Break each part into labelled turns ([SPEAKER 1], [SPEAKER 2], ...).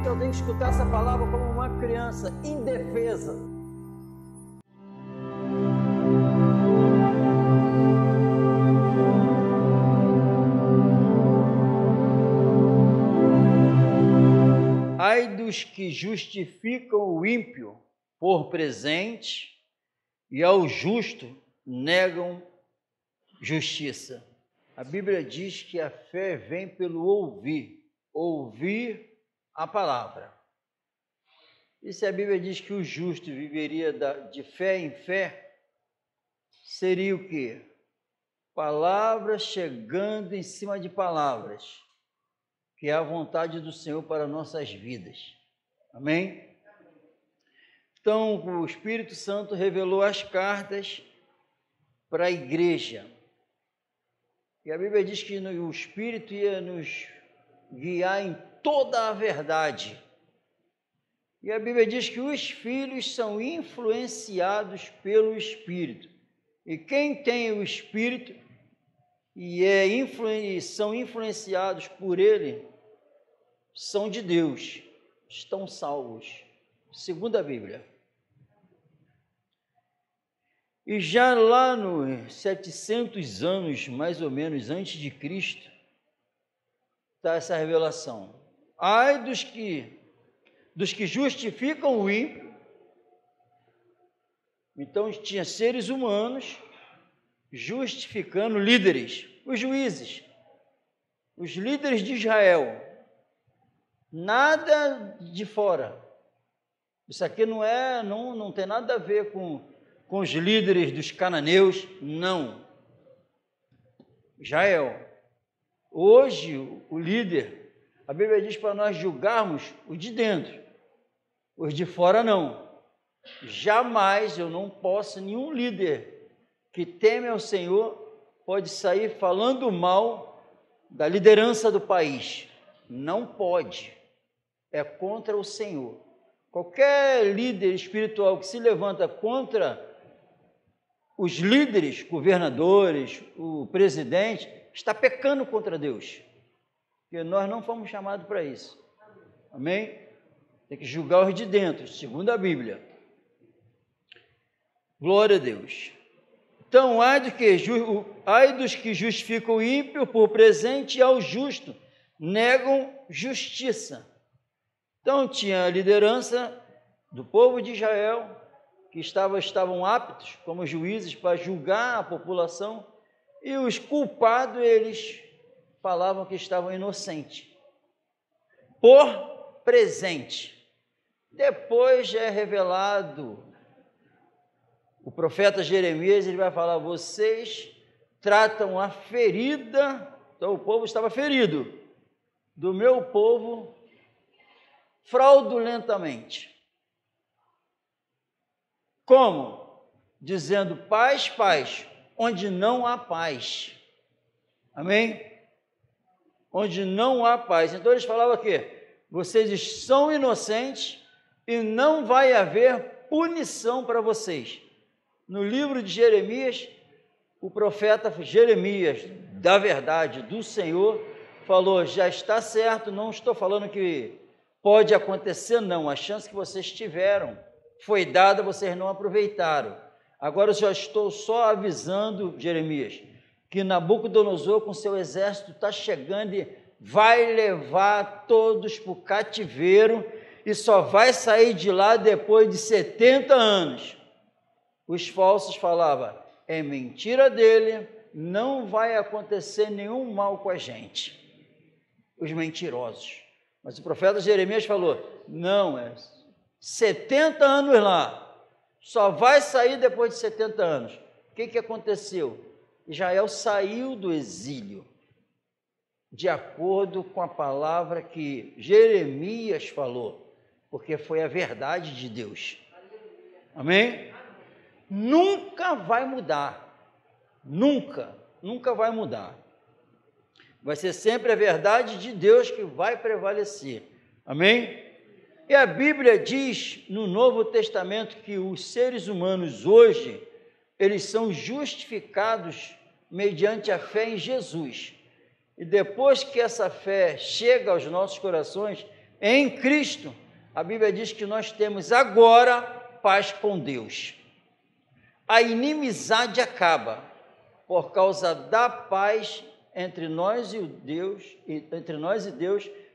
[SPEAKER 1] eu tenho que escutar essa palavra como uma criança indefesa. Ai dos que justificam o ímpio por presente e ao justo negam justiça. A Bíblia diz que a fé vem pelo ouvir a palavra. E se a Bíblia diz que o justo viveria de fé em fé, seria o quê? Palavras chegando em cima de palavras, que é a vontade do Senhor para nossas vidas. Amém? Então, o Espírito Santo revelou as cartas para a igreja. E a Bíblia diz que o Espírito ia nos guiar em toda a verdade. E a Bíblia diz que os filhos são influenciados pelo Espírito. E quem tem o Espírito e são influenciados por ele, são de Deus, estão salvos, segundo a Bíblia. E já lá nos 700 anos, mais ou menos, antes de Cristo, está essa revelação. Ai dos que justificam o ímpio. Então tinha seres humanos justificando líderes, os juízes, os líderes de Israel. Nada de fora. Isso aqui não tem nada a ver com os líderes dos cananeus, não. Israel. Hoje, o líder, a Bíblia diz para nós julgarmos os de dentro, os de fora não. Jamais eu não posso, nenhum líder que teme ao Senhor pode sair falando mal da liderança do país. Não pode. É contra o Senhor. Qualquer líder espiritual que se levanta contra os líderes, governadores, o presidente, está pecando contra Deus. Porque nós não fomos chamados para isso. Amém? Tem que julgar os de dentro, segundo a Bíblia. Glória a Deus. Então, ai dos que justificam o ímpio por presente e ao justo negam justiça. Então, tinha a liderança do povo de Israel, que estavam aptos como juízes para julgar a população, e os culpados, eles falavam que estavam inocentes. Por presente. Depois é revelado, o profeta Jeremias, ele vai falar, vocês tratam a ferida, então o povo estava ferido, do meu povo fraudulentamente. Como? Dizendo paz, paz, onde não há paz. Amém? Onde não há paz. Então eles falavam aqui, vocês são inocentes e não vai haver punição para vocês. No livro de Jeremias, o profeta Jeremias, da verdade do Senhor, falou, já está certo, não estou falando que pode acontecer, não. A chance que vocês tiveram foi dada, vocês não aproveitaram. Agora eu já estou só avisando, Jeremias, que Nabucodonosor com seu exército está chegando e vai levar todos para o cativeiro e só vai sair de lá depois de 70 anos. Os falsos falavam, é mentira dele, não vai acontecer nenhum mal com a gente. Os mentirosos. Mas o profeta Jeremias falou, não, 70 anos lá, só vai sair depois de 70 anos. O que aconteceu? Israel saiu do exílio, de acordo com a palavra que Jeremias falou, porque foi a verdade de Deus. Amém? Nunca vai mudar, nunca vai mudar. Vai ser sempre a verdade de Deus que vai prevalecer. Amém? E a Bíblia diz no Novo Testamento que os seres humanos hoje, eles são justificados mediante a fé em Jesus. E depois que essa fé chega aos nossos corações, Em Cristo, a Bíblia diz que nós temos agora paz com Deus. A inimizade acaba por causa da paz entre nós e Deus,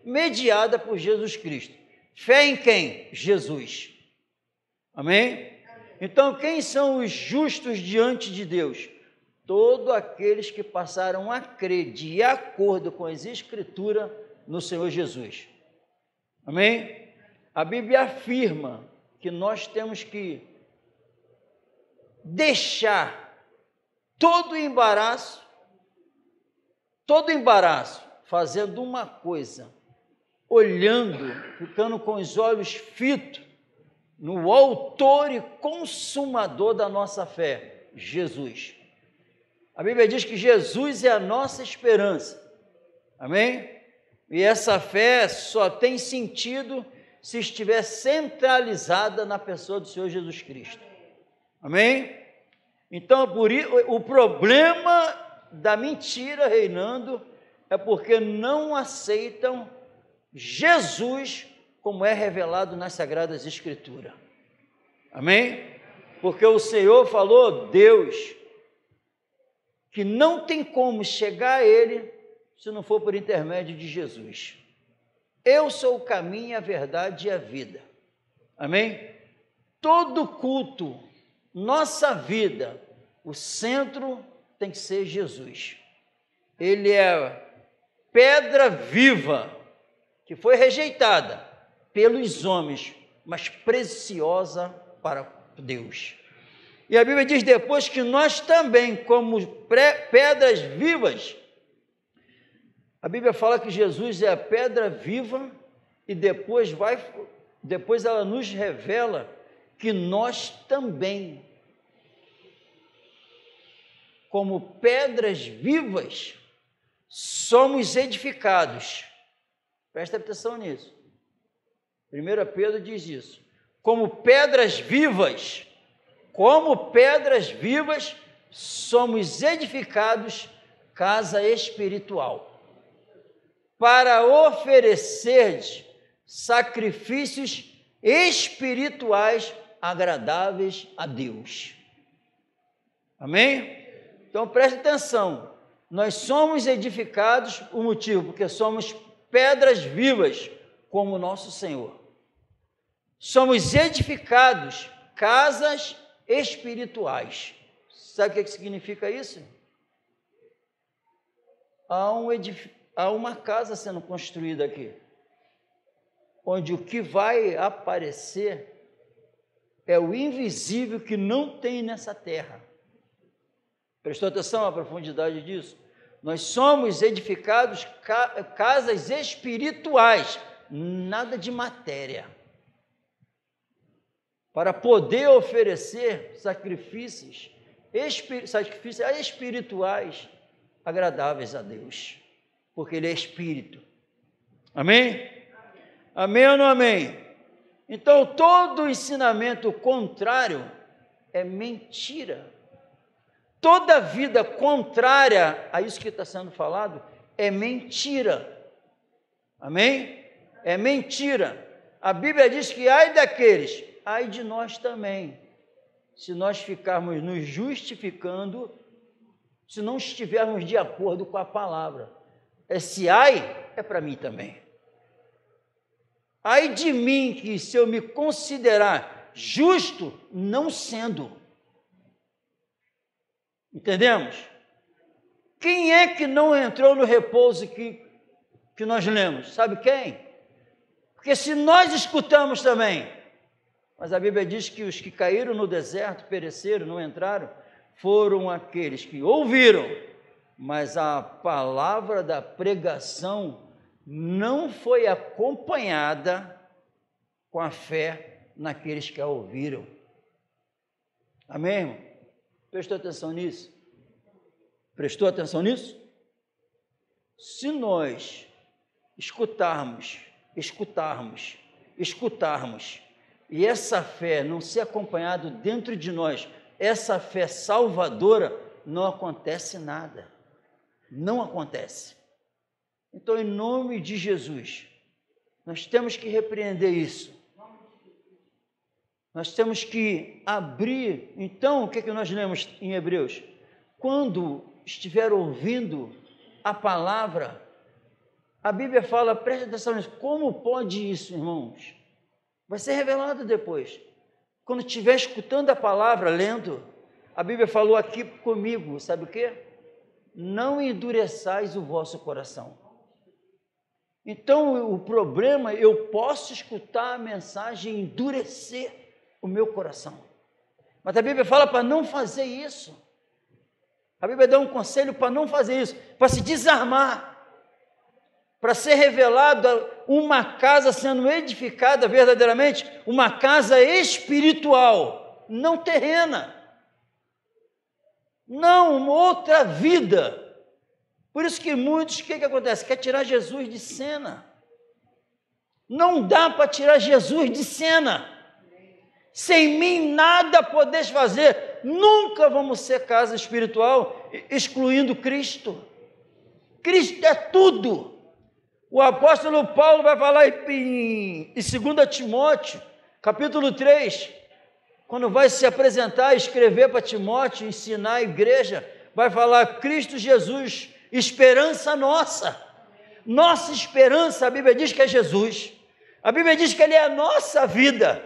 [SPEAKER 1] mediada por Jesus Cristo. Fé em quem? Jesus. Amém? Então, quem são os justos diante de Deus? Todos aqueles que passaram a crer de acordo com as Escrituras no Senhor Jesus. Amém? A Bíblia afirma que nós temos que deixar todo embaraço, fazendo uma coisa, olhando, ficando com os olhos fitos no autor e consumador da nossa fé, Jesus. A Bíblia diz que Jesus é a nossa esperança. Amém? E essa fé só tem sentido se estiver centralizada na pessoa do Senhor Jesus Cristo. Amém? Então, o problema da mentira reinando é porque não aceitam Jesus como é revelado nas Sagradas Escrituras. Amém? Porque o Senhor falou, Deus, que não tem como chegar a Ele se não for por intermédio de Jesus. Eu sou o caminho, a verdade e a vida. Amém? Todo culto, nossa vida, o centro tem que ser Jesus. Ele é pedra viva, que foi rejeitada pelos homens, mas preciosa para Deus. E a Bíblia diz depois que nós também, como pedras vivas, a Bíblia fala que Jesus é a pedra viva e depois ela nos revela que nós também, como pedras vivas, somos edificados. Presta atenção nisso. 1 Pedro diz isso. Como pedras vivas, somos edificados casa espiritual, para oferecer sacrifícios espirituais agradáveis a Deus. Amém? Então preste atenção, nós somos edificados, o motivo, porque somos pedras vivas, como o nosso Senhor. Somos edificados, casas espirituais. Sabe o que significa isso? Há uma casa sendo construída aqui, onde o que vai aparecer é o invisível que não tem nessa terra. Prestou atenção à profundidade disso? Nós somos edificados casas espirituais, nada de matéria, para poder oferecer sacrifícios espirituais agradáveis a Deus, porque Ele é Espírito. Amém? Amém ou não amém? Então, todo ensinamento contrário é mentira. Toda vida contrária a isso que está sendo falado é mentira. Amém? É mentira. A Bíblia diz que ai daqueles, ai de nós também, se nós ficarmos nos justificando, se não estivermos de acordo com a palavra. Esse ai é para mim também. Ai de mim, que se eu me considerar justo, não sendo. Entendemos? Quem é que não entrou no repouso que nós lemos? Sabe quem? Porque se nós escutamos também, mas a Bíblia diz que os que caíram no deserto, pereceram, não entraram, foram aqueles que ouviram, mas a palavra da pregação não foi acompanhada com a fé naqueles que a ouviram. Amém, irmão? Prestou atenção nisso? Prestou atenção nisso? Se nós escutarmos, e essa fé não ser acompanhada dentro de nós, essa fé salvadora, não acontece nada. Não acontece. Então, em nome de Jesus, Nós temos que repreender isso. Nós temos que abrir. Então, o que nós lemos em Hebreus? Quando estiver ouvindo a palavra, a Bíblia fala, preste atenção nisso, como pode isso, irmãos? Vai ser revelado depois. Quando estiver escutando a palavra, lendo, a Bíblia falou aqui comigo, sabe o quê? Não endureçais o vosso coração. Então, o problema, eu posso escutar a mensagem e endurecer o meu coração. Mas a Bíblia fala para não fazer isso. A Bíblia dá um conselho para não fazer isso, para se desarmar, para ser revelada uma casa sendo edificada verdadeiramente, uma casa espiritual, não terrena, não uma outra vida. Por isso que muitos, o que acontece? Quer tirar Jesus de cena. Não dá para tirar Jesus de cena. Sem mim nada podeis fazer. Nunca vamos ser casa espiritual excluindo Cristo. Cristo é tudo. O apóstolo Paulo vai falar em 2 Timóteo, capítulo 3, quando vai se apresentar, escrever para Timóteo, ensinar a igreja, vai falar Cristo Jesus, esperança nossa. Nossa esperança, a Bíblia diz que é Jesus. A Bíblia diz que Ele é a nossa vida.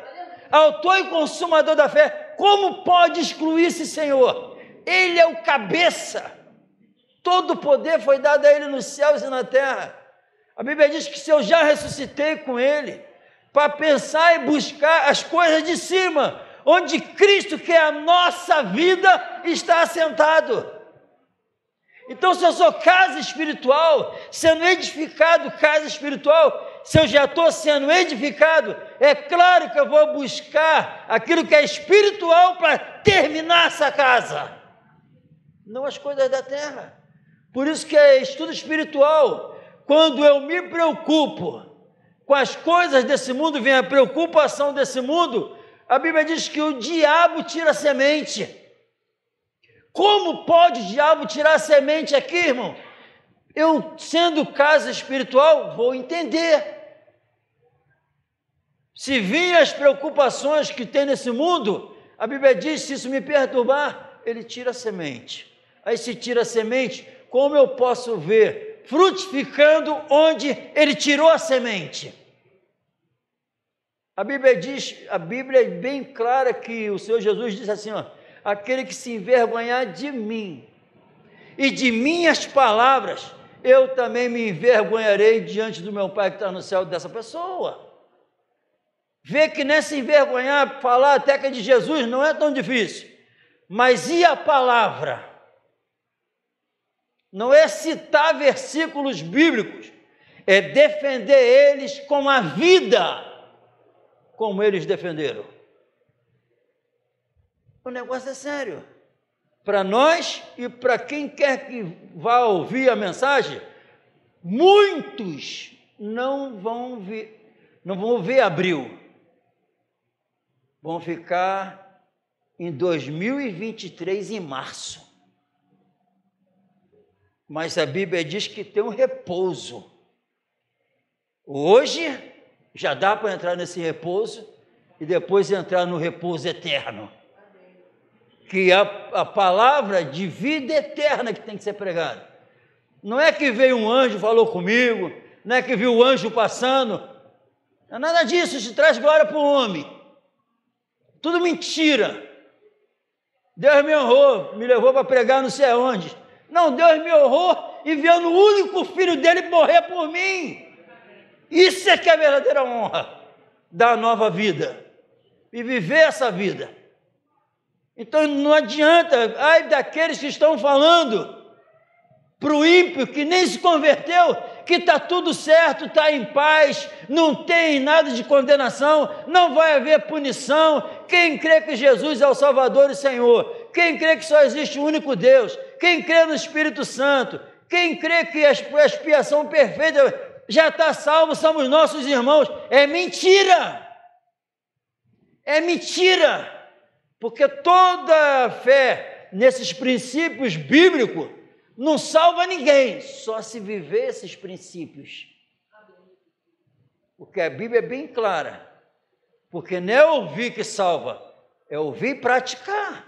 [SPEAKER 1] Autor e consumador da fé. Como pode excluir esse Senhor? Ele é o cabeça. Todo o poder foi dado a Ele nos céus e na terra. A Bíblia diz que se eu já ressuscitei com Ele, para pensar e buscar as coisas de cima, onde Cristo, que é a nossa vida, está assentado. Então, se eu sou casa espiritual, sendo edificado casa espiritual, se eu já estou sendo edificado, é claro que eu vou buscar aquilo que é espiritual para terminar essa casa, não as coisas da terra. Por isso que é estudo espiritual. Quando eu me preocupo com as coisas desse mundo, vem a preocupação desse mundo, a Bíblia diz que o diabo tira a semente. Como pode o diabo tirar a semente aqui, irmão? Eu, sendo casa espiritual, vou entender. Se vir as preocupações que tem nesse mundo, a Bíblia diz, se isso me perturbar, ele tira a semente. Aí se tira a semente, como eu posso ver frutificando onde ele tirou a semente? A Bíblia diz, a Bíblia é bem clara que o Senhor Jesus disse assim, ó, aquele que se envergonhar de mim e de minhas palavras, eu também me envergonharei diante do meu Pai que está no céu dessa pessoa. Vê que nesse envergonhar, falar até que é de Jesus não é tão difícil, mas e a palavra? Não é citar versículos bíblicos, é defender eles com a vida, como eles defenderam. O negócio é sério. Para nós e para quem quer que vá ouvir a mensagem, muitos não vão ver abril. Vão ficar em 2023, em março. Mas a Bíblia diz que tem um repouso. Hoje já dá para entrar nesse repouso e depois entrar no repouso eterno. Que é a palavra de vida eterna que tem que ser pregada. Não é que veio um anjo e falou comigo, não é que viu o anjo passando, não é nada disso, isso traz glória para o homem. Tudo mentira. Deus me honrou, me levou para pregar não sei aonde. Não, Deus me honrou enviando o único filho dele morrer por mim. Isso é que é a verdadeira honra da nova vida e viver essa vida. Então não adianta, ai daqueles que estão falando para o ímpio que nem se converteu, que está tudo certo, está em paz, não tem nada de condenação, não vai haver punição. Quem crê que Jesus é o Salvador e Senhor, quem crê que só existe um único Deus, quem crê no Espírito Santo, quem crê que a expiação perfeita já está salvo, somos nossos irmãos, é mentira! É mentira! Porque toda fé nesses princípios bíblicos não salva ninguém, só se viver esses princípios. Porque a Bíblia é bem clara. Porque não é ouvir que salva, é ouvir e praticar.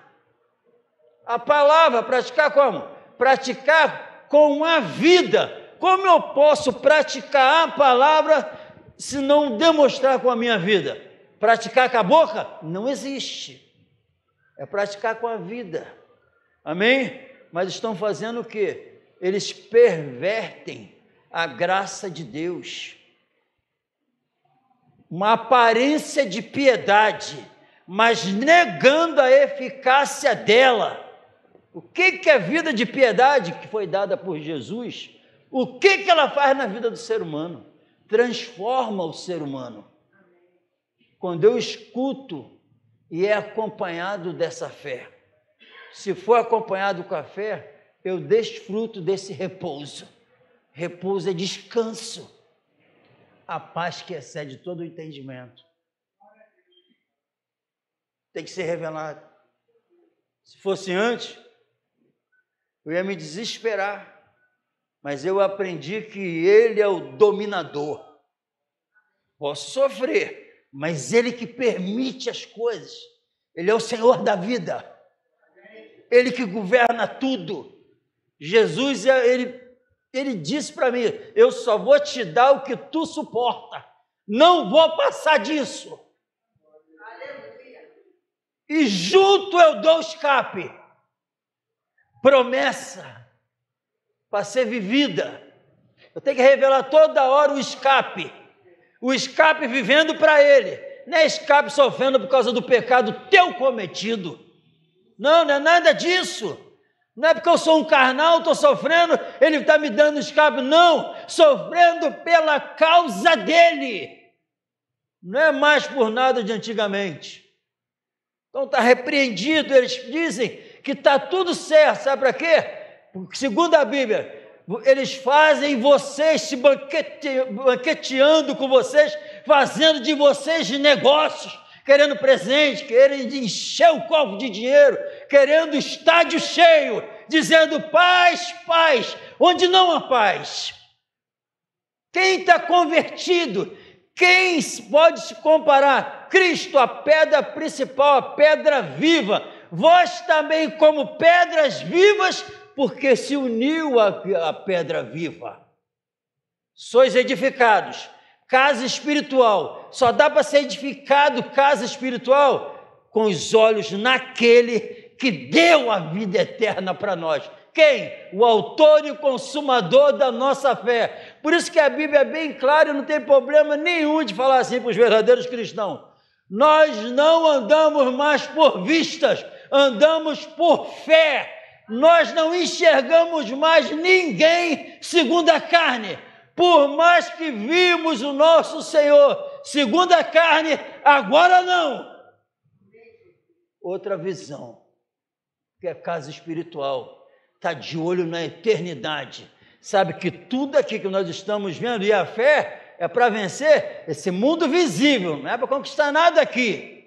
[SPEAKER 1] A palavra, praticar como? Praticar com a vida. Como eu posso praticar a palavra se não demonstrar com a minha vida? Praticar com a boca? Não existe. É praticar com a vida. Amém? Mas estão fazendo o quê? Eles pervertem a graça de Deus. Uma aparência de piedade, mas negando a eficácia dela. O que é a vida de piedade que foi dada por Jesus? O que ela faz na vida do ser humano? Transforma o ser humano. Quando eu escuto e é acompanhado dessa fé, se for acompanhado com a fé, eu desfruto desse repouso. Repouso é descanso. A paz que excede todo o entendimento. Tem que ser revelado. Se fosse antes, eu ia me desesperar. Mas eu aprendi que Ele é o dominador. Posso sofrer, mas Ele que permite as coisas. Ele é o Senhor da vida. Ele que governa tudo. Jesus, Ele disse para mim, eu só vou te dar o que tu suporta. Não vou passar disso. E junto eu dou escape. Promessa para ser vivida. Eu tenho que revelar toda hora o escape. O escape vivendo para Ele. Não é escape sofrendo por causa do pecado teu cometido. Não é nada disso. Não é porque eu sou um carnal, estou sofrendo, Ele está me dando escape. Não, sofrendo pela causa dEle. Não é mais por nada de antigamente. Então está repreendido. Eles dizem que está tudo certo. Sabe para quê? Porque, segundo a Bíblia, eles fazem vocês se banqueteando com vocês, fazendo de vocês negócios, querendo presente, querendo encher o copo de dinheiro, querendo estádio cheio, dizendo paz, paz, onde não há paz. Quem está convertido? Quem pode se comparar? Cristo, a pedra principal, a pedra viva. Vós também, como pedras vivas, porque se uniu a pedra viva. Sois edificados, casa espiritual. Só dá para ser edificado casa espiritual com os olhos naquele que deu a vida eterna para nós. Quem? O autor e o consumador da nossa fé. Por isso que a Bíblia é bem clara e não tem problema nenhum de falar assim para os verdadeiros cristãos. Nós não andamos mais por vistas, andamos por fé. Nós não enxergamos mais ninguém segundo a carne. Por mais que vimos o nosso Senhor segundo a carne, agora não. Outra visão, que é a casa espiritual, está de olho na eternidade. Sabe que tudo aqui que nós estamos vendo, e a fé é para vencer esse mundo visível, não é para conquistar nada aqui.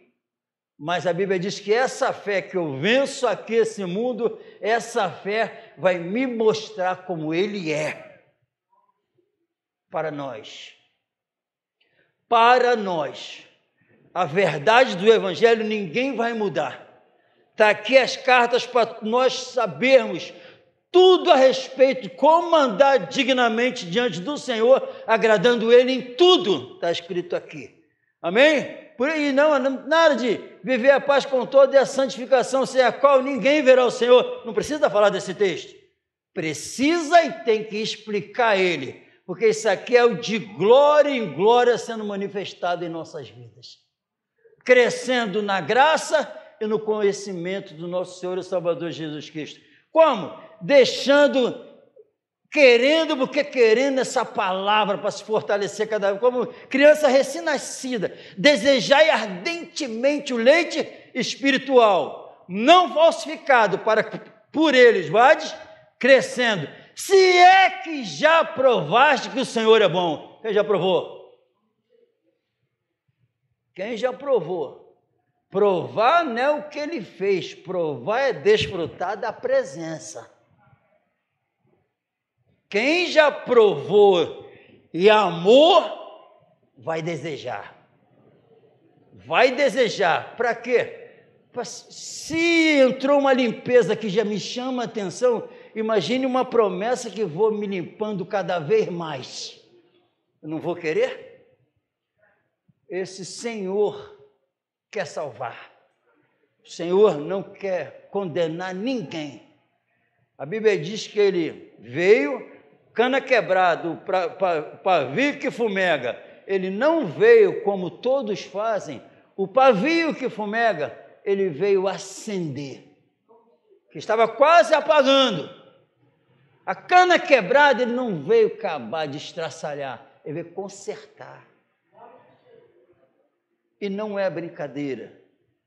[SPEAKER 1] Mas a Bíblia diz que essa fé que eu venço aqui esse mundo, essa fé vai me mostrar como Ele é para nós. Para nós. A verdade do Evangelho ninguém vai mudar. Está aqui as cartas para nós sabermos tudo a respeito de como andar dignamente diante do Senhor, agradando Ele em tudo, está escrito aqui. Amém? Por aí não, nada de viver a paz com toda e a santificação, sem a qual ninguém verá o Senhor. Não precisa falar desse texto. Precisa e tem que explicar ele, porque isso aqui é o de glória em glória sendo manifestado em nossas vidas. Crescendo na graça e no conhecimento do nosso Senhor e Salvador Jesus Cristo. Como? Querendo essa palavra para se fortalecer cada vez, como criança recém-nascida, desejai ardentemente o leite espiritual, não falsificado, para que por eles vades crescendo. Se é que já provaste que o Senhor é bom. Quem já provou? Quem já provou? Provar não é o que Ele fez, provar é desfrutar da presença. Quem já provou e amou, vai desejar. Vai desejar. Para quê? Se entrou uma limpeza que já me chama a atenção, imagine uma promessa que vou me limpando cada vez mais. Eu não vou querer? Esse Senhor quer salvar. O Senhor não quer condenar ninguém. A Bíblia diz que ele veio, cana quebrada, pavio que fumega. Ele não veio como todos fazem, o pavio que fumega, ele veio acender, que estava quase apagando. A cana quebrada, ele não veio acabar de estraçalhar, ele veio consertar. E não é brincadeira.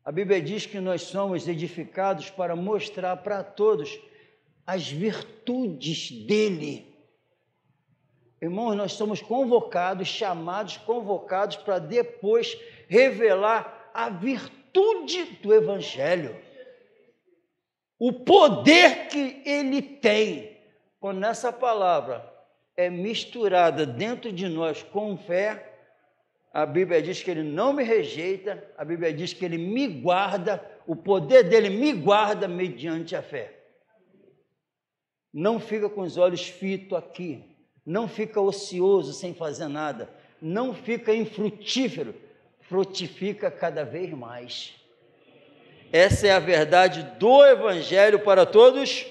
[SPEAKER 1] A Bíblia diz que nós somos edificados para mostrar para todos as virtudes dele. Irmãos, nós somos convocados, chamados, convocados para depois revelar a virtude do Evangelho. O poder que ele tem. Quando essa palavra é misturada dentro de nós com fé, a Bíblia diz que ele não me rejeita, a Bíblia diz que ele me guarda, o poder dele me guarda mediante a fé. Não fica com os olhos fitos aqui, não fica ocioso sem fazer nada, não fica infrutífero, frutifica cada vez mais. Essa é a verdade do Evangelho para todos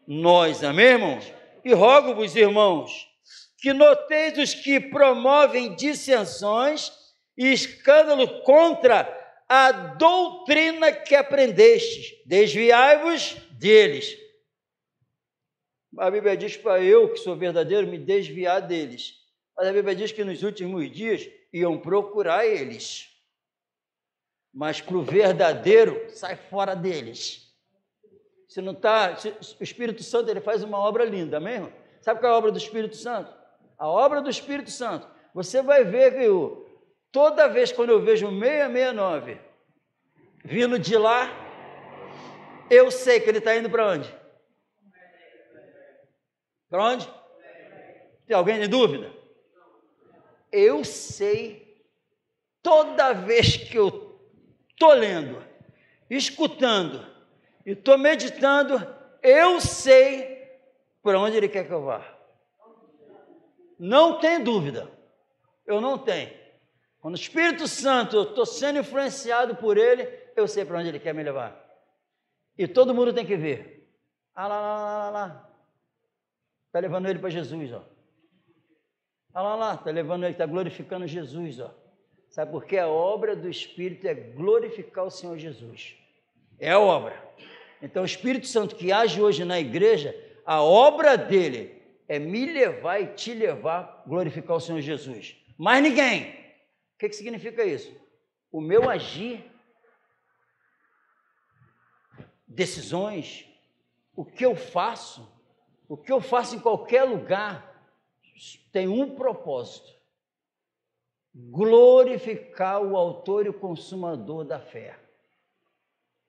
[SPEAKER 1] nós, amém, irmãos? E rogo-vos, irmãos, que noteis os que promovem dissensões e escândalo contra a doutrina que aprendestes, desviai-vos deles. A Bíblia diz para eu, que sou verdadeiro, me desviar deles. Mas a Bíblia diz que nos últimos dias iam procurar eles. Mas para o verdadeiro, sai fora deles. Se não está, o Espírito Santo ele faz uma obra linda, amém, irmão? Sabe qual é a obra do Espírito Santo? A obra do Espírito Santo. Você vai ver que toda vez quando eu vejo 669 vindo de lá, eu sei que ele está indo para onde? Para onde? Tem alguém de dúvida? Eu sei, toda vez que eu estou lendo, escutando e estou meditando, eu sei para onde ele quer que eu vá. Não tem dúvida, eu não tenho. Quando o Espírito Santo, eu estou sendo influenciado por ele, eu sei para onde ele quer me levar. E todo mundo tem que ver. Ah, lá. Está levando ele para Jesus, ó. Olha lá, está levando ele, está glorificando Jesus, ó. Sabe por quê? A obra do Espírito é glorificar o Senhor Jesus. É a obra. Então, o Espírito Santo que age hoje na igreja, a obra dele é me levar e te levar a glorificar o Senhor Jesus. Mais ninguém. O que significa isso? O meu agir, decisões, o que eu faço em qualquer lugar, tem um propósito: glorificar o autor e o consumador da fé.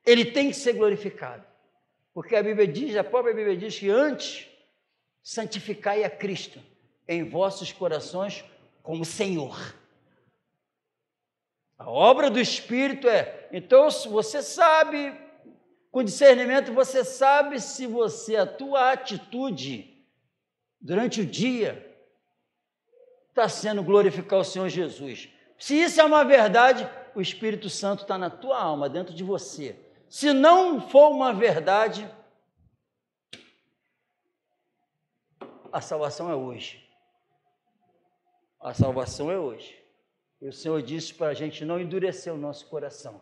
[SPEAKER 1] Ele tem que ser glorificado, porque a própria Bíblia diz que antes santificai a Cristo em vossos corações como Senhor. A obra do Espírito então, se você sabe, com discernimento, você sabe se a tua atitude durante o dia está sendo glorificar o Senhor Jesus. Se isso é uma verdade, o Espírito Santo está na tua alma, dentro de você. Se não for uma verdade, a salvação é hoje. A salvação é hoje. E o Senhor disse para a gente não endurecer o nosso coração.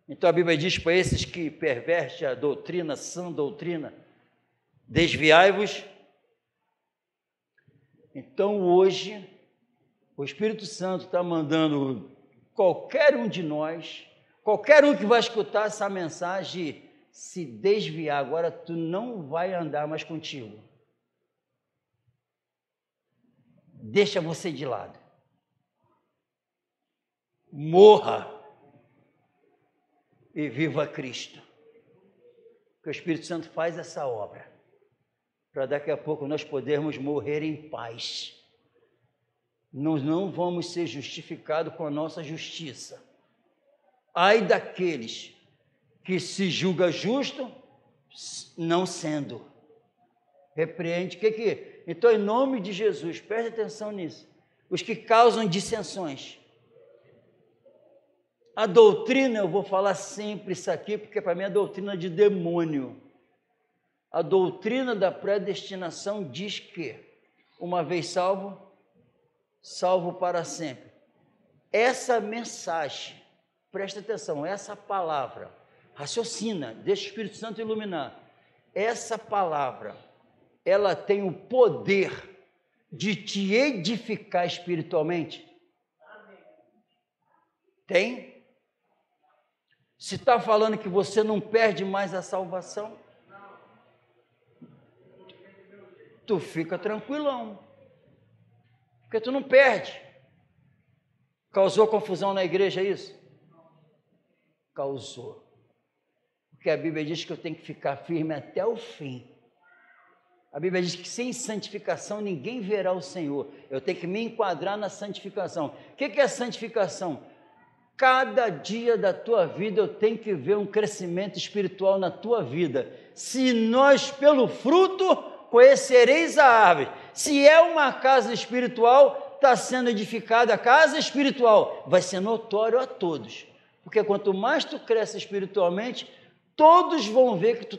[SPEAKER 1] Então a Bíblia diz para esses que pervertem a doutrina, sã doutrina, desviai-vos. Então hoje, o Espírito Santo está mandando qualquer um de nós, qualquer um que vai escutar essa mensagem, se desviar. Agora tu não vai andar mais contigo. Deixa você de lado. Morra e viva Cristo. Porque o Espírito Santo faz essa obra, para daqui a pouco nós podermos morrer em paz. nós não vamos ser justificados com a nossa justiça. Ai daqueles que se julga justo, não sendo. Repreende. Então, em nome de Jesus, preste atenção nisso. Os que causam dissensões. A doutrina, eu vou falar sempre isso aqui, porque para mim é doutrina de demônio. A doutrina da predestinação diz que, uma vez salvo, salvo para sempre. Essa mensagem, presta atenção, essa palavra, raciocina, deixa o Espírito Santo iluminar. Essa palavra, ela tem o poder de te edificar espiritualmente? Tem? Se está falando que você não perde mais a salvação, tu fica tranquilão, porque tu não perde. Causou confusão na igreja isso? Causou. Porque a Bíblia diz que eu tenho que ficar firme até o fim. A Bíblia diz que sem santificação ninguém verá o Senhor. Eu tenho que me enquadrar na santificação. O que é santificação? Cada dia da tua vida eu tenho que ver um crescimento espiritual na tua vida. Se nós, pelo fruto, conhecereis a árvore. Se é uma casa espiritual, está sendo edificada a casa espiritual. Vai ser notório a todos. Porque quanto mais tu cresce espiritualmente, todos vão ver que tu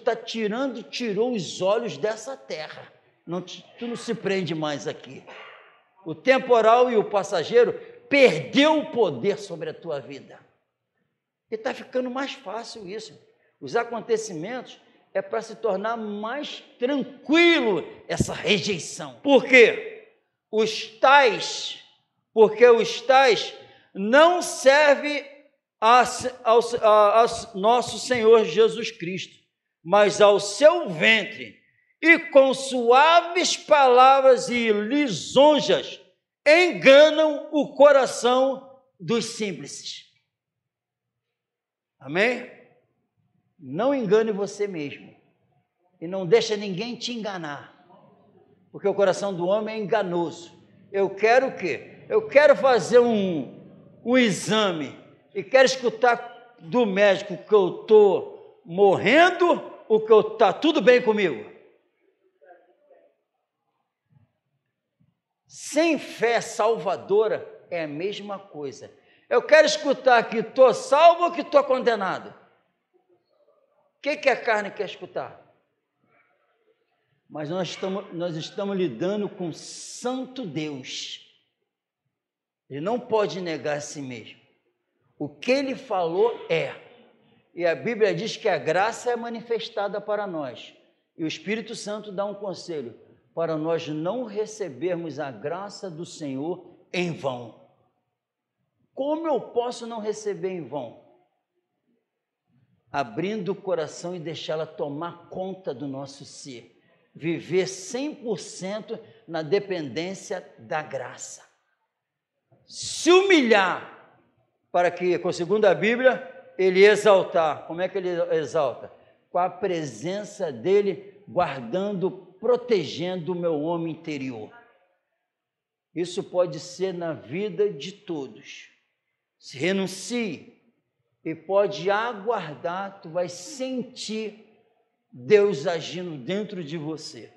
[SPEAKER 1] tirou os olhos dessa terra. Tu não se prende mais aqui. O temporal e o passageiro perdeu o poder sobre a tua vida. E está ficando mais fácil isso. Os acontecimentos é para se tornar mais tranquilo essa rejeição. Por quê? Porque os tais não servem ao nosso Senhor Jesus Cristo, mas ao seu ventre, e com suaves palavras e lisonjas enganam o coração dos simples. Amém? Não engane você mesmo, e não deixa ninguém te enganar, porque o coração do homem é enganoso. Eu quero o quê? Eu quero fazer um exame, e quero escutar do médico que eu estou morrendo ou que está tudo bem comigo. Sem fé salvadora é a mesma coisa. Eu quero escutar que estou salvo ou que estou condenado. O que a carne quer escutar? Mas nós estamos lidando com santo Deus. Ele não pode negar a si mesmo. O que ele falou é, e a Bíblia diz que a graça é manifestada para nós, e o Espírito Santo dá um conselho, para nós não recebermos a graça do Senhor em vão. Como eu posso não receber em vão? Abrindo o coração e deixá-la tomar conta do nosso ser, viver 100% na dependência da graça, se humilhar, para que, segundo a Bíblia, ele exaltar. Como é que ele exalta? Com a presença dele, guardando, protegendo o meu homem interior. Isso pode ser na vida de todos. Se renuncie e pode aguardar, tu vai sentir Deus agindo dentro de você.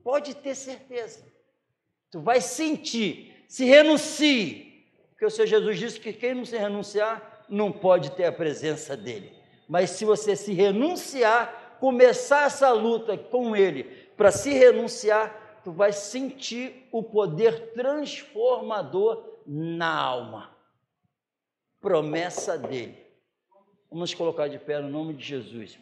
[SPEAKER 1] Pode ter certeza. Tu vai sentir. Se renuncie. Porque o Senhor Jesus disse que quem não se renunciar não pode ter a presença dele. Mas se você se renunciar, começar essa luta com ele, para se renunciar, tu vai sentir o poder transformador na alma. Promessa dele. Vamos colocar de pé no nome de Jesus.